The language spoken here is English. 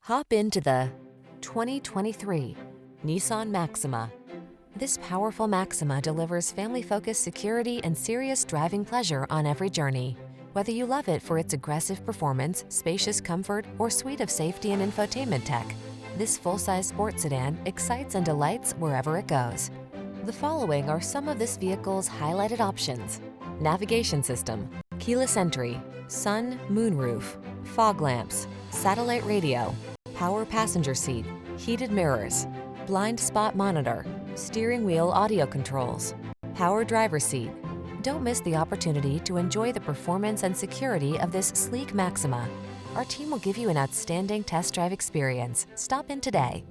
Hop into the 2023 Nissan Maxima. This powerful Maxima delivers family-focused security and serious driving pleasure on every journey. Whether you love it for its aggressive performance, spacious comfort, or suite of safety and infotainment tech, this full-size sports sedan excites and delights wherever it goes. The following are some of this vehicle's highlighted options: navigation system, keyless entry, sun, moonroof, fog lamps, satellite radio, power passenger seat, heated mirrors, blind spot monitor, steering wheel audio controls, power driver's seat. Don't miss the opportunity to enjoy the performance and security of this sleek Maxima. Our team will give you an outstanding test drive experience. Stop in today.